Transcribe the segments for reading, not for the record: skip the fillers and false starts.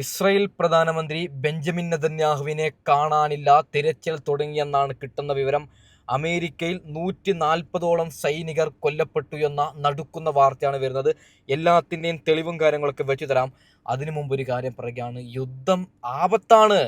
Israel പ്രധാനമന്ത്രി Benjamin നെതന്യാഹുവിനെ കാണാനില്ല, തിരച്ചിൽ തുടങ്ങിയെന്നാണ് കിട്ടുന്ന വിവരം. അമേരിക്കയിൽ 140ഓളം സൈനികർ കൊല്ലപ്പെട്ടു എന്ന നടുക്കുന്ന വാർത്തയാണ് വരുന്നത്. എല്ലാത്തിൻ്റെയും തെളിവും കാര്യങ്ങളൊക്കെ വെച്ചു തരാം. അതിനു മുമ്പ് ഒരു കാര്യം പറയുകയാണ്, യുദ്ധം ആപത്താണ്.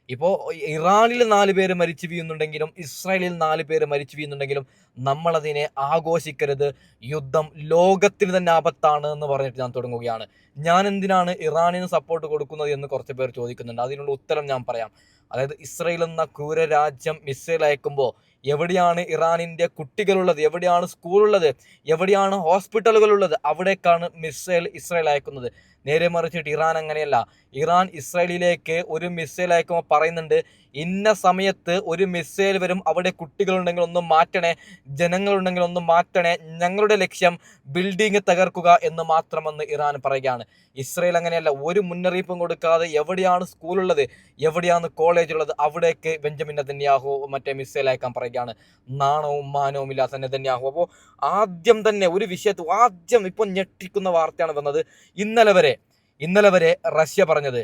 ഇപ്പോൾ ഇറാനിൽ 4 പേര് മരിച്ചു വീഴുന്നുണ്ടെങ്കിലും ഇസ്രായേലിൽ 4 പേര് മരിച്ചു വീഴുന്നുണ്ടെങ്കിലും നമ്മളതിനെ ആഘോഷിക്കരുത്. യുദ്ധം ലോകത്തിന് തന്നെ ആപത്താണ് എന്ന് പറഞ്ഞിട്ട് ഞാൻ തുടങ്ങുകയാണ്. ഞാൻ എന്തിനാണ് ഇറാനിന് സപ്പോർട്ട് കൊടുക്കുന്നത് എന്ന് കുറച്ച് പേർ ചോദിക്കുന്നുണ്ട്. അതിനുള്ള ഉത്തരം ഞാൻ പറയാം. അതായത് ഇസ്രായേൽ എന്ന ക്രൂര രാജ്യം മിസൈൽ അയക്കുമ്പോൾ എവിടെയാണ് ഇറാനിൻ്റെ കുട്ടികളുള്ളത്, എവിടെയാണ് സ്കൂളുള്ളത്, എവിടെയാണ് ഹോസ്പിറ്റലുകളുള്ളത്, അവിടേക്കാണ് മിസൈൽ ഇസ്രായേൽ അയക്കുന്നത്. നേരെ മറിച്ചിട്ട് ഇറാൻ അങ്ങനെയല്ല. ഇറാൻ ഇസ്രായേലിലേക്ക് ഒരു മിസൈൽ അയക്കുമ്പോൾ പറയുന്നുണ്ട്, ഇന്ന സമയത്ത് ഒരു മിസൈൽ വരും, അവിടെ കുട്ടികളുണ്ടെങ്കിൽ ഒന്ന് മാറ്റണേ, ജനങ്ങളുണ്ടെങ്കിൽ ഒന്ന് മാറ്റണേ, ഞങ്ങളുടെ ലക്ഷ്യം ബിൽഡിംഗ് തകർക്കുക എന്ന് മാത്രമെന്ന് ഇറാൻ പറയുകയാണ്. ഇസ്രായേൽ അങ്ങനെയല്ല. ഒരു മുന്നറിയിപ്പും കൊടുക്കാതെ എവിടെയാണ് സ്കൂളുള്ളത്, എവിടെയാണ് കോളേജുള്ളത്, അവിടേക്ക് ബെഞ്ചമിൻ നെതന്യാഹു മിസൈൽ അയക്കാൻ പറയുകയാണ്. നാണവും മാനവും ഇല്ലാത്ത നെതന്യാഹു. അപ്പോൾ ആദ്യം തന്നെ ഒരു വിഷയത്തിൽ ആദ്യം ഇപ്പോൾ ഞെട്ടിക്കുന്ന വാർത്തയാണ് വന്നത്. ഇന്നലെ വരെ റഷ്യ പറഞ്ഞത്,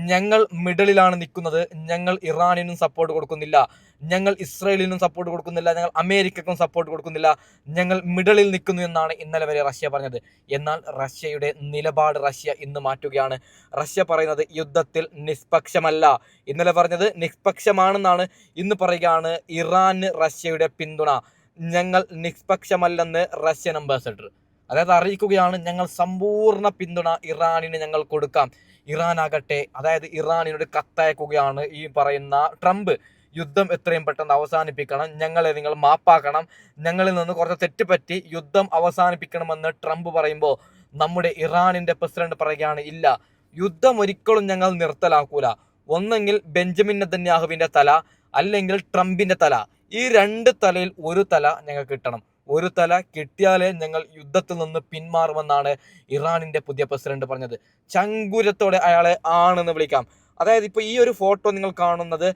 ഞങ്ങൾ മിഡിലാണ് നിൽക്കുന്നത്, ഞങ്ങൾ ഇറാനിനും സപ്പോർട്ട് കൊടുക്കുന്നില്ല, ഞങ്ങൾ ഇസ്രായേലിനും സപ്പോർട്ട് കൊടുക്കുന്നില്ല, ഞങ്ങൾ അമേരിക്കക്കും സപ്പോർട്ട് കൊടുക്കുന്നില്ല, ഞങ്ങൾ മിഡിലിൽ നിൽക്കുന്നു എന്നാണ് ഇന്നലെ വരെ റഷ്യ പറഞ്ഞത്. എന്നാൽ റഷ്യയുടെ നിലപാട് റഷ്യ ഇന്ന് മാറ്റുകയാണ്. റഷ്യ പറയുന്നത് യുദ്ധത്തിൽ നിഷ്പക്ഷമല്ല. ഇന്നലെ പറഞ്ഞത് നിഷ്പക്ഷമാണെന്നാണ്, ഇന്ന് പറയുകയാണ് ഇറാന് റഷ്യയുടെ പിന്തുണ. ഞങ്ങൾ നിഷ്പക്ഷമല്ലെന്ന് റഷ്യൻ അംബാസഡർ അതായത് അറിയിക്കുകയാണ്, ഞങ്ങൾ സമ്പൂർണ്ണ പിന്തുണ ഇറാനിന് ഞങ്ങൾ കൊടുക്കാം. ഇറാനാകട്ടെ, അതായത് ഇറാനിനോട് കത്തയക്കുകയാണ് ഈ പറയുന്ന ട്രംപ്. യുദ്ധം എത്രയും പെട്ടെന്ന് അവസാനിപ്പിക്കണം, നിങ്ങൾ മാപ്പാക്കണം, ഞങ്ങളിൽ നിന്ന് കുറച്ച് തെറ്റുപറ്റി, യുദ്ധം അവസാനിപ്പിക്കണമെന്ന് ട്രംപ് പറയുമ്പോൾ നമ്മുടെ ഇറാനിൻ്റെ പ്രസിഡന്റ് പറയുകയാണ്, ഇല്ല, യുദ്ധം ഒരിക്കലും ഞങ്ങൾ നിർത്തലാക്കൂല. ഒന്നെങ്കിൽ ബെഞ്ചമിൻ നെതന്യാഹുവിൻ്റെ തല, അല്ലെങ്കിൽ ട്രംപിൻ്റെ തല. ഈ 2 തലയിൽ ഒരു തല ഞങ്ങൾക്ക് കിട്ടണം. ഒരു തല കിട്ടിയാലേ ഞങ്ങൾ യുദ്ധത്തിൽ നിന്ന് പിന്മാറുമെന്നാണ് ഇറാനിൻ്റെ പുതിയ പ്രസിഡന്റ് പറഞ്ഞത്. ചങ്കുരത്തോടെ അയാളെ ആണെന്ന് വിളിക്കാം. അതായത് ഇപ്പോൾ ഈ ഒരു ഫോട്ടോ നിങ്ങൾ കാണുന്നത്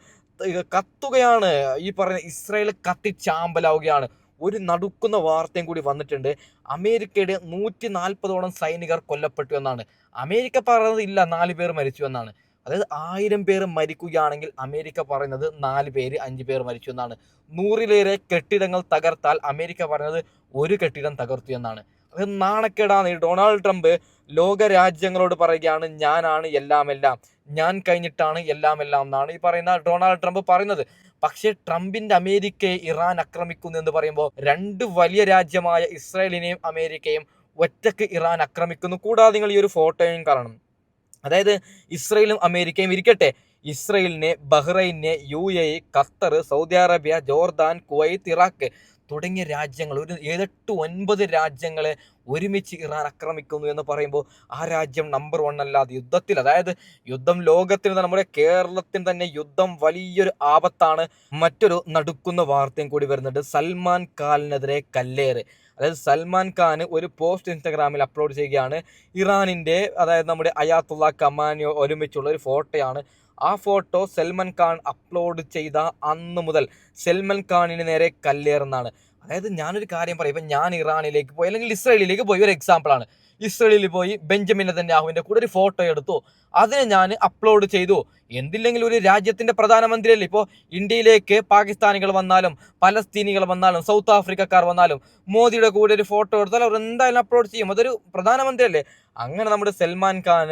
കത്തുകയാണ്. ഈ പറയുന്ന ഇസ്രായേൽ കത്തിച്ചാമ്പലാവുകയാണ്. ഒരു നടുക്കുന്ന വാർത്തയും കൂടി വന്നിട്ടുണ്ട്. അമേരിക്കയുടെ 140ഓളം സൈനികർ കൊല്ലപ്പെട്ടു എന്നാണ്. അമേരിക്ക പറയുന്നത് ഇല്ല, 4 പേർ മരിച്ചു എന്നാണ്. അതായത് 1000 പേര് മരിക്കുകയാണെങ്കിൽ അമേരിക്ക പറയുന്നത് 4 പേര് 5 പേർ മരിച്ചു എന്നാണ്. 100ലേറെ കെട്ടിടങ്ങൾ തകർത്താൽ അമേരിക്ക പറയുന്നത് ഒരു കെട്ടിടം തകർത്തു എന്നാണ്. അത് നാണക്കേടാണ്. ഈ ഡൊണാൾഡ് ട്രംപ് ലോക രാജ്യങ്ങളോട് പറയുകയാണ്, ഞാനാണ് എല്ലാം, ഞാൻ കഴിഞ്ഞിട്ടാണ് എല്ലാം എന്നാണ് ഈ പറയുന്ന ഡൊണാൾഡ് ട്രംപ് പറയുന്നത്. പക്ഷേ ട്രംപിന്റെ അമേരിക്കയെ ഇറാൻ ആക്രമിക്കുന്നു എന്ന് പറയുമ്പോൾ 2 വലിയ രാജ്യമായ ഇസ്രായേലിനെയും അമേരിക്കയും ഒറ്റക്ക് ഇറാൻ ആക്രമിക്കുന്നു. കൂടാതെ നിങ്ങൾ ഈ ഒരു ഫോട്ടോയും കാണണം. അതായത് ഇസ്രായേലും അമേരിക്കയും ഇരിക്കട്ടെ, ഇസ്രായേലിനെ ബഹ്റൈനെ, UAE, Qatar, Saudi Arabia, Jordan, Kuwait, Iraq തുടങ്ങിയ രാജ്യങ്ങൾ, ഒരു 7-9 രാജ്യങ്ങളെ ഒരുമിച്ച് ഇറാൻ ആക്രമിക്കുന്നു എന്ന് പറയുമ്പോൾ ആ രാജ്യം നമ്പർ 1 അല്ലാതെ യുദ്ധത്തിൽ, അതായത് യുദ്ധം ലോകത്തിന്, നമ്മുടെ കേരളത്തിന് തന്നെ യുദ്ധം വലിയൊരു ആപത്താണ്. മറ്റൊരു നടുക്കുന്ന വാർത്തയും കൂടി വരുന്നുണ്ട്. സൽമാൻ ഖാനെതിരെ കല്ലേറ്. അതായത് സൽമാൻ ഖാൻ ഒരു പോസ്റ്റ് ഇൻസ്റ്റാഗ്രാമിൽ അപ്ലോഡ് ചെയ്യുകയാണ്. ഇറാനിൻ്റെ, അതായത് നമ്മുടെ അയാത്തുള്ള ഖമാനി ഒരുമിച്ചുള്ള ഒരു ഫോട്ടോയാണ്. ആ ഫോട്ടോ സൽമാൻ ഖാൻ അപ്ലോഡ് ചെയ്ത അന്ന് മുതൽ സൽമാൻ ഖാനിന് നേരെ കല്ലേറുന്നതാണ്. അതായത് ഞാനൊരു കാര്യം പറയും, ഇപ്പം ഞാൻ ഇറാനിലേക്ക് പോയി അല്ലെങ്കിൽ ഇസ്രായേലിലേക്ക് പോയി, ഒരു എക്സാമ്പിളാണ്. ഇസ്രായേലിൽ പോയി ബെഞ്ചമിൻ നെതന്യാഹുവിൻ്റെ കൂടെ ഒരു ഫോട്ടോ എടുത്തു, അതിനെ ഞാൻ അപ്ലോഡ് ചെയ്തു. എന്തില്ലെങ്കിൽ ഒരു രാജ്യത്തിൻ്റെ പ്രധാനമന്ത്രിയല്ലേ. ഇപ്പോൾ ഇന്ത്യയിലേക്ക് പാകിസ്ഥാനികൾ വന്നാലും പലസ്തീനികൾ വന്നാലും സൗത്ത് ആഫ്രിക്കക്കാർ വന്നാലും മോദിയുടെ കൂടെ ഒരു ഫോട്ടോ എടുത്താൽ അവർ എന്തായാലും അപ്ലോഡ് ചെയ്യും. അതൊരു പ്രധാനമന്ത്രിയല്ലേ. അങ്ങനെ നമ്മുടെ സൽമാൻ ഖാൻ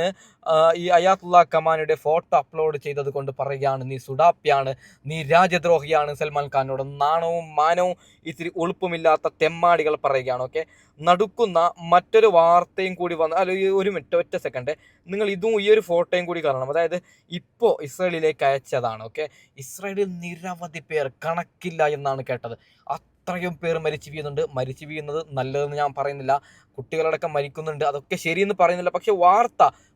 ഈ അയാത്തുള്ള ഖമാനിയുടെ ഫോട്ടോ അപ്ലോഡ് ചെയ്തത് കൊണ്ട് പറയുകയാണ്, നീ സുഡാപ്പിയാണ്, നീ രാജ്യദ്രോഹിയാണ്. സൽമാൻ ഖാനോട് നാണവും മാനവും ഇത്തിരി ഉളുപ്പുമില്ലാത്ത തെമ്മാടികൾ പറയുകയാണ്. ഓക്കെ, നടുക്കുന്ന മറ്റൊരു വാർത്തയും കൂടി വന്ന്, അല്ല ഒരു മിനിറ്റ്, ഒറ്റ സെക്കൻഡ്, നിങ്ങൾ ഇതും ഈ ഒരു ഫോട്ടോയും കൂടി കാണണം. അതായത് ഇപ്പോൾ ഇസ്രായേലിലേക്ക് അയച്ചതാണ്. ഓക്കെ, ഇസ്രായേലിൽ നിരവധി പേർ, കണക്കില്ല എന്നാണ് കേട്ടത്. അത്രയും പേർ മരിച്ചു വീഴുന്നത് നല്ലതെന്ന് ഞാൻ പറയുന്നില്ല. കുട്ടികളടക്കം മരിക്കുന്നുണ്ട്, അതൊക്കെ ശരിയെന്ന് പറയുന്നില്ല. പക്ഷെ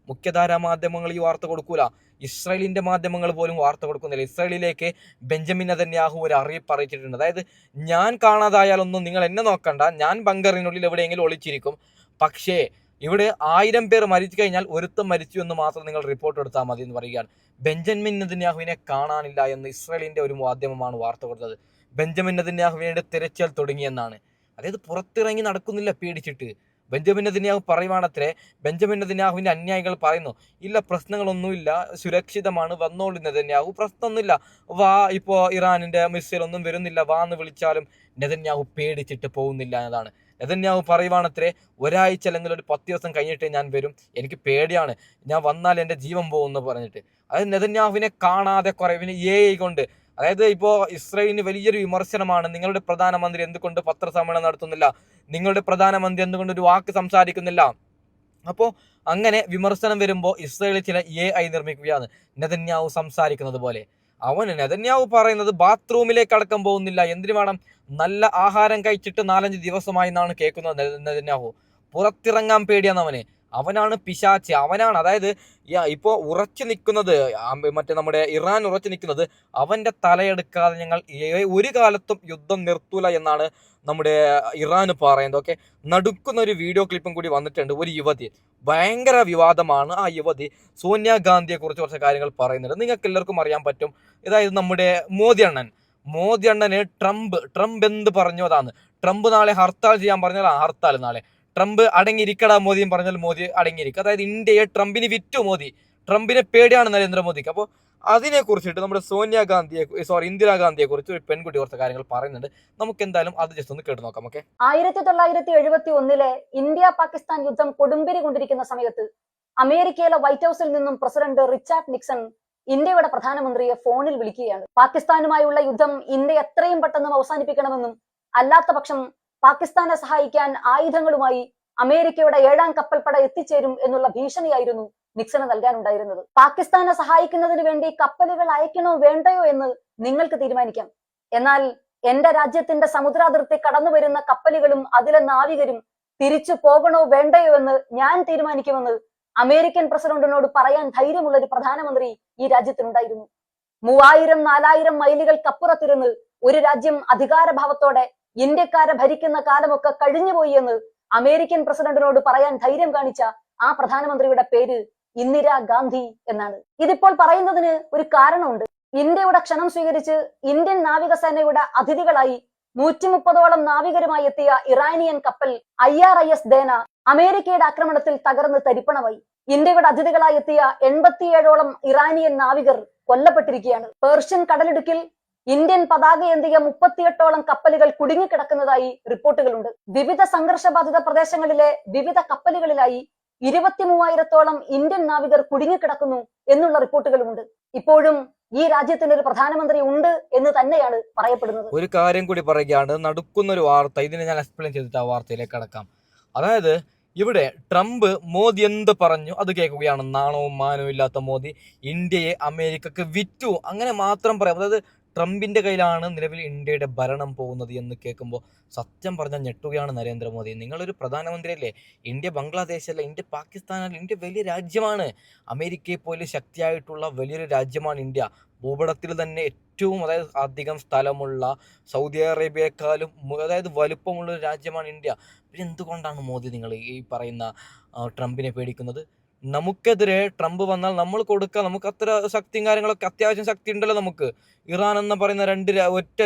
മുഖ്യധാരാ മാധ്യമങ്ങൾ ഈ വാർത്ത കൊടുക്കൂല. ഇസ്രായേലിൻ്റെ മാധ്യമങ്ങൾ പോലും വാർത്ത കൊടുക്കുന്നില്ല. ഇസ്രായേലിലേക്ക് ബെഞ്ചമിൻ നെതന്യാഹു ഒരു അറിയിപ്പ് അറിയിച്ചിട്ടുണ്ട്. അതായത് ഞാൻ കാണാതായാലൊന്നും നിങ്ങൾ എന്നെ നോക്കണ്ട, ഞാൻ ബങ്കറിനുള്ളിൽ എവിടെയെങ്കിലും ഒളിച്ചിരിക്കും. പക്ഷേ ഇവിടെ 1000 പേർ മരിച്ചു കഴിഞ്ഞാൽ ഒരുത്തം മരിച്ചു എന്ന് മാത്രം നിങ്ങൾ റിപ്പോർട്ട് എടുത്താൽ മതി എന്ന് പറയുകയാണ്. ബെഞ്ചമിൻ നെതന്യാഹുവിനെ കാണാനില്ല എന്ന് ഇസ്രായേലിൻ്റെ ഒരു മാധ്യമമാണ് വാർത്ത കൊടുത്തത്. ബെഞ്ചമിൻ നെതന്യാഹുവിനെ തിരച്ചിൽ തുടങ്ങിയെന്നാണ്. അതായത് പുറത്തിറങ്ങി നടക്കുന്നില്ല പേടിച്ചിട്ട്. ബെഞ്ചമിൻ നെതന്യാഹു പറയുവാണത്രേ. ബെഞ്ചമിൻ നെതന്യാഹുവിന്റെ അനുയായികൾ പറയുന്നു, ഇല്ല പ്രശ്നങ്ങളൊന്നുമില്ല, സുരക്ഷിതമാണ്, വന്നോളൂ നെതന്യാഹു, പ്രശ്നമൊന്നുമില്ല, വാ, ഇപ്പോൾ ഇറാനിന്റെ മിസൈൽ ഒന്നും വരുന്നില്ല, വാ എന്ന് വിളിച്ചാലും നെതന്യാഹു പേടിച്ചിട്ട് പോകുന്നില്ല എന്നതാണ്. നെതന്യാഹു പറയുവാണത്രേ, ഒരാഴ്ച അല്ലെങ്കിൽ ഒരു 10 ദിവസം കഴിഞ്ഞിട്ട് ഞാൻ വരും, എനിക്ക് പേടിയാണ്, ഞാൻ വന്നാൽ എൻ്റെ ജീവൻ പോകുമെന്ന് പറഞ്ഞിട്ട്. അതായത് നെതന്യാഹുവിനെ കാണാതെ കുറവിന് AI കൊണ്ട്, അതായത് ഇപ്പോൾ ഇസ്രായേലിന് വലിയൊരു വിമർശനമാണ്, നിങ്ങളുടെ പ്രധാനമന്ത്രി എന്തുകൊണ്ട് പത്രസമ്മേളനം നടത്തുന്നില്ല, നിങ്ങളുടെ പ്രധാനമന്ത്രി എന്തുകൊണ്ട് ഒരു വാക്ക് സംസാരിക്കുന്നില്ല. അപ്പോൾ അങ്ങനെ വിമർശനം വരുമ്പോൾ ഇസ്രായേലിൽ ചില AI നിർമ്മിക്കുകയാണ് നെതന്യാഹു സംസാരിക്കുന്നത് പോലെ. നെതന്യാഹു പറയുന്നത് ബാത്റൂമിലേക്ക് അടക്കം പോകുന്നില്ല, എന്തിനു വേണം, നല്ല ആഹാരം കഴിച്ചിട്ട് 4-5 ദിവസമായി എന്നാണ് കേൾക്കുന്നത് നെതന്യാഹു. പുറത്തിറങ്ങാൻ പേടിയാണ് അവനാണ് പിശാച്ച്, അവനാണ്. അതായത് ഇപ്പോൾ ഉറച്ചു നിൽക്കുന്നത്, മറ്റേ നമ്മുടെ ഇറാൻ ഉറച്ചു നിൽക്കുന്നത്, അവന്റെ തലയെടുക്കാതെ ഞങ്ങൾ ഒരു കാലത്തും യുദ്ധം നിർത്തൂല എന്നാണ് നമ്മുടെ ഇറാൻ പറയുന്നത്. ഓക്കെ, നടുക്കുന്ന ഒരു വീഡിയോ ക്ലിപ്പും കൂടി വന്നിട്ടുണ്ട്. ഒരു യുവതി, ഭയങ്കര വിവാദമാണ് ആ യുവതി, സോണിയാഗാന്ധിയെ കുറിച്ച് കുറച്ച് കാര്യങ്ങൾ പറയുന്നുണ്ട്. നിങ്ങൾക്ക് എല്ലാവർക്കും അറിയാൻ പറ്റും. അതായത് നമ്മുടെ മോദി അണ്ണന് ട്രംപ് എന്ത് പറഞ്ഞു അതാണ്. ട്രംപ് നാളെ ഹർത്താൽ ചെയ്യാൻ പറഞ്ഞാൽ ഹർത്താൽ നാളെ. ട്രംപ് അടങ്ങിയിരിക്കടാ മോദിയും പറഞ്ഞാൽ മോദി അടങ്ങിയിരിക്കുക. അതായത് ഇന്ത്യയെ ട്രംപിന് വിറ്റു മോദി. ട്രംപിനെ പേടിയാണ് നരേന്ദ്രമോദിക്ക്. അപ്പോൾ അതിനെ കുറിച്ചിട്ട് നമ്മുടെ ഇന്ദിരാഗാന്ധിയെ കുറിച്ച് ഒരു പെൺകുട്ടി കുറച്ച് കാര്യങ്ങൾ പറയുന്നുണ്ട്. നമുക്ക് എന്തായാലും അത് ജസ്റ്റ് ഒന്ന് കേട്ട് നോക്കാം. ഓക്കെ, 1971 ഇന്ത്യ പാകിസ്ഥാൻ യുദ്ധം കൊടുമ്പിരി കൊണ്ടിരിക്കുന്ന സമയത്ത് അമേരിക്കയിലെ വൈറ്റ് ഹൌസിൽ നിന്നും പ്രസിഡന്റ് റിച്ചാർഡ് നിക്സൺ ഇന്ത്യയുടെ പ്രധാനമന്ത്രിയെ ഫോണിൽ വിളിക്കുകയാണ്. പാകിസ്ഥാനുമായുള്ള യുദ്ധം ഇന്ത്യ എത്രയും പെട്ടെന്ന് അവസാനിപ്പിക്കണമെന്നും അല്ലാത്ത പക്ഷം പാകിസ്ഥാനെ സഹായിക്കാൻ ആയുധങ്ങളുമായി അമേരിക്കയുടെ 7ാം കപ്പൽപ്പട എത്തിച്ചേരും എന്നുള്ള ഭീഷണിയായിരുന്നു നിക്സന് നൽകാനുണ്ടായിരുന്നത്. പാകിസ്ഥാനെ സഹായിക്കുന്നതിന് വേണ്ടി കപ്പലുകൾ അയക്കണോ വേണ്ടയോ എന്ന് നിങ്ങൾക്ക് തീരുമാനിക്കാം. എന്നാൽ എന്റെ രാജ്യത്തിന്റെ സമുദ്രാതിർത്തി കടന്നു വരുന്ന കപ്പലുകളും അതിലെ നാവികരും തിരിച്ചു പോകണോ വേണ്ടയോ എന്ന് ഞാൻ തീരുമാനിക്കുമെന്ന് അമേരിക്കൻ പ്രസിഡന്റിനോട് പറയാൻ ധൈര്യമുള്ള ഒരു പ്രധാനമന്ത്രി ഈ രാജ്യത്തിനുണ്ടായിരുന്നു. 3000-4000 മൈലുകൾക്കപ്പുറത്തിരുന്ന് ഒരു രാജ്യം അധികാരഭാവത്തോടെ ഇന്ത്യക്കാരെ ഭരിക്കുന്ന കാലമൊക്കെ കഴിഞ്ഞുപോയി എന്ന് അമേരിക്കൻ പ്രസിഡന്റിനോട് പറയാൻ ധൈര്യം കാണിച്ച ആ പ്രധാനമന്ത്രിയുടെ പേര് ഇന്ദിരാഗാന്ധി എന്നാണ്. ഇതിപ്പോൾ പറയുന്നതിന് ഒരു കാരണമുണ്ട്. ഇന്ത്യയുടെ ക്ഷണം സ്വീകരിച്ച് ഇന്ത്യൻ നാവികസേനയുടെ അതിഥികളായി 130ഓളം നാവികരുമായി എത്തിയ ഇറാനിയൻ കപ്പൽ IRIS ദേന അമേരിക്കയുടെ ആക്രമണത്തിൽ തകർന്ന് തരിപ്പണമായി. ഇന്ത്യയുടെ അതിഥികളായി എത്തിയ 87ഓളം ഇറാനിയൻ നാവികർ കൊല്ലപ്പെട്ടിരിക്കുകയാണ്. പേർഷ്യൻ കടലിടുക്കിൽ ഇന്ത്യൻ പതാകയേന്തിയ 38ഓളം കപ്പലുകൾ കുടുങ്ങിക്കിടക്കുന്നതായി റിപ്പോർട്ടുകളുണ്ട്. വിവിധ സംഘർഷബാധിത പ്രദേശങ്ങളിലെ വിവിധ കപ്പലുകളിലായി 23,000ഓളം ഇന്ത്യൻ നാവികർ കുടുങ്ങിക്കിടക്കുന്നു എന്നുള്ള റിപ്പോർട്ടുകളുമുണ്ട്. ഇപ്പോഴും ഈ രാജ്യത്തിന് ഒരു പ്രധാനമന്ത്രി ഉണ്ട് എന്ന് തന്നെയാണ് പറയപ്പെടുന്നത്. ഒരു കാര്യം കൂടി പറയുകയാണ്, നടക്കുന്ന ഒരു വാർത്ത, ഇതിനെ ഞാൻ എക്സ്പ്ലെയിൻ ചെയ്തിട്ട് ആ വാർത്തയിലേക്ക് കടക്കാം. അതായത് ഇവിടെ ട്രംപ് മോദി എന്ത് പറഞ്ഞു അത് കേൾക്കുകയാണ്. നാണവും മാനവും ഇല്ലാത്ത മോദി ഇന്ത്യയെ അമേരിക്കക്ക് വിറ്റു, അങ്ങനെ മാത്രം പറയാം. അതായത് ട്രംപിന്റെ കയ്യിലാണ് നിലവിൽ ഇന്ത്യയുടെ ഭരണം പോകുന്നത് എന്ന് കേൾക്കുമ്പോൾ സത്യം പറഞ്ഞാൽ ഞെട്ടുകയാണ് നരേന്ദ്രമോദി. നിങ്ങളൊരു പ്രധാനമന്ത്രിയല്ലേ, ഇന്ത്യ ബംഗ്ലാദേശല്ല, ഇന്ത്യ പാകിസ്ഥാനല്ല, ഇന്ത്യ വലിയ രാജ്യമാണ്. അമേരിക്കയെ പോലെ ശക്തിയായിട്ടുള്ള വലിയൊരു രാജ്യമാണ് ഇന്ത്യ. ഭൂപടത്തിൽ തന്നെ ഏറ്റവും അധികം സ്ഥലമുള്ള, സൗദി അറേബ്യയെക്കാളും അതായത് വലുപ്പമുള്ള ഒരു രാജ്യമാണ് ഇന്ത്യ. പിന്നെ എന്തുകൊണ്ടാണ് മോദി നിങ്ങൾ ഈ പറയുന്ന ട്രംപിനെ പേടിക്കുന്നത്? നമുക്കെതിരെ ട്രംപ് വന്നാൽ നമ്മൾ കൊടുക്കുക, നമുക്ക് അത്ര ശക്തിയും കാര്യങ്ങളൊക്കെ അത്യാവശ്യം ശക്തി ഉണ്ടല്ലോ നമുക്ക്. ഇറാൻ എന്ന് പറയുന്ന രണ്ട്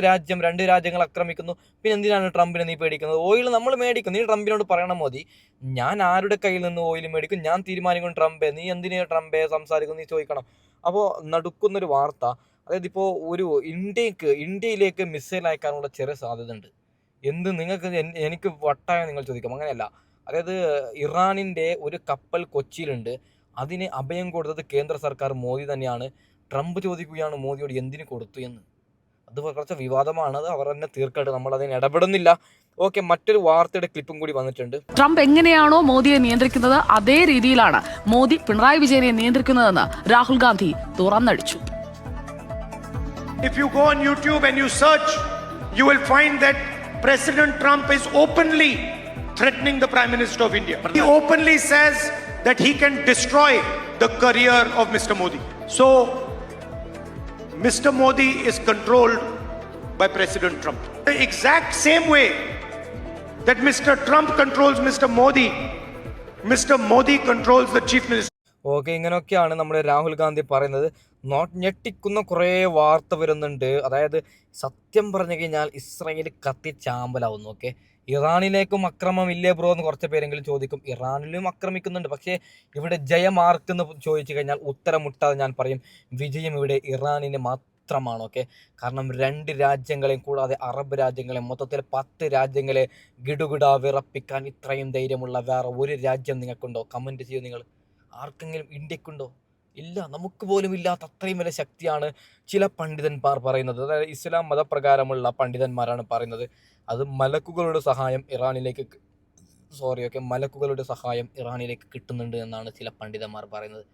രാജ്യങ്ങൾ ആക്രമിക്കുന്നു, പിന്നെ എന്തിനാണ് ട്രംപിനെ നീ പേടിക്കുന്നത്? ഓയിൽ നമ്മൾ മേടിക്കും, നീ ട്രംപിനോട് പറയണം മോദി, ഞാൻ ആരുടെ കയ്യിൽ നിന്ന് ഓയിൽ മേടിക്കും, ഞാൻ തീരുമാനിക്കും ട്രംപെ, നീ എന്തിനാ ട്രംപെ സംസാരിക്കും, നീ ചോദിക്കണം. അപ്പോൾ നടക്കുന്നൊരു വാർത്ത, അതായത് ഇപ്പോൾ ഒരു ഇന്ത്യയിലേക്ക് മിസൈൽ അയക്കാനുള്ള ചെറിയ സാധ്യത ഉണ്ട്. എനിക്ക് വട്ടായ നിങ്ങൾ ചോദിക്കാം, അങ്ങനെയല്ല. അതായത് ഇറാനിൻ്റെ ഒരു കപ്പൽ കൊച്ചിയിലുണ്ട്, അതിന് അഭയം കൊടുത്തത് കേന്ദ്ര സർക്കാർ, മോദി തന്നെയാണ്. ട്രംപ് ചോദിക്കുകയാണ് മോദിയോട് എന്തിനു കൊടുത്തു എന്ന്. അത് കുറച്ച് വിവാദമാണ്, അത് അവർ തന്നെ തീർക്കട്ടെ, നമ്മൾ അതിന് ഇടപെടുന്നില്ല. ഓക്കെ, മറ്റൊരു വാർത്തയുടെ ക്ലിപ്പും കൂടി വന്നിട്ടുണ്ട്. ട്രംപ് എങ്ങനെയാണോ മോദിയെ നിയന്ത്രിക്കുന്നത് അതേ രീതിയിലാണ് മോദി പിണറായി വിജയനെ നിയന്ത്രിക്കുന്നതെന്ന് രാഹുൽ ഗാന്ധി തുറന്നടിച്ചു. If you go on YouTube and you search, you will find that President Trump is openly threatening the Prime Minister of India. He openly says that he can destroy the career of Mr. Modi. So, Mr. Modi is controlled by President Trump. The exact same way that Mr. Trump controls Mr. Modi controls the Chief Minister. Okay, ഇങ്ങനെയൊക്കെയാണ് നമ്മുടെ രാഹുൽ ഗാന്ധി പറയുന്നത്. ഞെട്ടിക്കുന്ന കുറേ വാർത്ത വരുന്നുണ്ട്. അതായത് സത്യം പറഞ്ഞു കഴിഞ്ഞാൽ ഇസ്രായേൽ കത്തിച്ചാമ്പലാവുന്നു. ഓക്കെ, ഇറാനിലേക്കും അക്രമമില്ലേ ബ്രോ എന്ന് കുറച്ച് പേരെങ്കിലും ചോദിക്കും. ഇറാനിലും ആക്രമിക്കുന്നുണ്ട്. പക്ഷേ ഇവിടെ ജയമാർക്കെന്ന് ചോദിച്ചു കഴിഞ്ഞാൽ ഉത്തരം മുട്ടാതെ ഞാൻ പറയും വിജയം ഇവിടെ ഇറാനിന് മാത്രമാണ്. ഓക്കെ, കാരണം 2 രാജ്യങ്ങളെയും കൂടാതെ അറബ് രാജ്യങ്ങളെ മൊത്തത്തിൽ 10 രാജ്യങ്ങളെ ഗിടുകിടാ വിറപ്പിക്കാൻ ഇത്രയും ധൈര്യമുള്ള വേറെ ഒരു രാജ്യം നിങ്ങൾക്കുണ്ടോ? കമൻറ്റ് ചെയ്യൂ. നിങ്ങൾ ആർക്കെങ്കിലും ഇന്ത്യക്കുണ്ടോ? ഇല്ല, നമുക്ക് പോലും ഇല്ലാത്ത അത്രയും വലിയ ശക്തിയാണ് ചില പണ്ഡിതന്മാർ പറയുന്നത്. അതായത് ഇസ്ലാം മതപ്രകാരമുള്ള പണ്ഡിതന്മാരാണ് പറയുന്നത്. അത് മലക്കുകളുടെ സഹായം ഇറാനിലേക്ക് കിട്ടുന്നുണ്ട് എന്നാണ് ചില പണ്ഡിതന്മാർ പറയുന്നത്.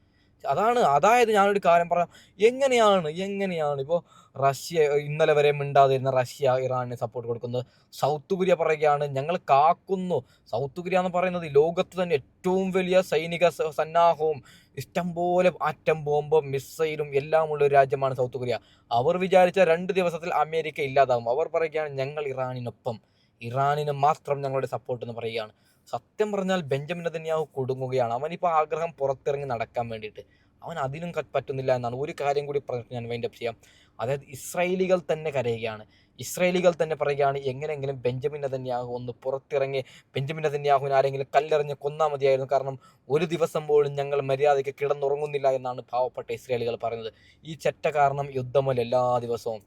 അതായത് ഞാനൊരു കാര്യം പറയാം. എങ്ങനെയാണ് ഇപ്പോൾ റഷ്യ ഇന്നലെ വരെ മിണ്ടാതിരുന്ന റഷ്യ ഇറാനിന് സപ്പോർട്ട് കൊടുക്കുന്നത്? സൗത്ത് കൊറിയ പറയുകയാണ് ഞങ്ങൾ കാക്കുന്നു. സൗത്ത് കൊറിയ എന്ന് പറയുന്നത് ലോകത്ത് തന്നെ ഏറ്റവും വലിയ സൈനിക സന്നാഹവും ഇഷ്ടംപോലെ ആറ്റം ബോംബും മിസൈലും എല്ലാം ഉള്ള ഒരു രാജ്യമാണ് സൗത്ത് കൊറിയ. അവർ വിചാരിച്ച 2 ദിവസത്തിൽ അമേരിക്ക ഇല്ലാതാകും. അവർ പറയുകയാണ് ഞങ്ങൾ ഇറാനിനൊപ്പം, ഇറാനിന് മാത്രം ഞങ്ങളുടെ സപ്പോർട്ട് എന്ന് പറയുകയാണ്. സത്യം പറഞ്ഞാൽ ബെഞ്ചമിൻ നെതന്യാഹു കുടുങ്ങുകയാണ്. അവനിപ്പോൾ ആഗ്രഹം പുറത്തിറങ്ങി നടക്കാൻ വേണ്ടിയിട്ട് അവൻ അതിനും പറ്റുന്നില്ല എന്നാണ്. ഒരു കാര്യം കൂടി പറഞ്ഞിട്ട് ഞാൻ വൈൻഡപ്പ് ചെയ്യാം. അതായത് ഇസ്രായേലികൾ തന്നെ കരയുകയാണ്. ഇസ്രായേലികൾ തന്നെ പറയുകയാണ് എങ്ങനെയെങ്കിലും ബെഞ്ചമിൻ നെതന്യാഹു ഒന്ന് പുറത്തിറങ്ങി ബെഞ്ചമിൻ നെതന്യാഹുവിനെ ആരെങ്കിലും കല്ലെറിഞ്ഞ് കൊന്നാൽ മതിയായിരുന്നു. കാരണം ഒരു ദിവസം പോലും ഞങ്ങൾ മര്യാദയ്ക്ക് കിടന്നുറങ്ങുന്നില്ല എന്നാണ് പാവപ്പെട്ട ഇസ്രായേലികൾ പറയുന്നത്. ഈ ചെറ്റ കാരണം യുദ്ധമല്ല എല്ലാ ദിവസവും.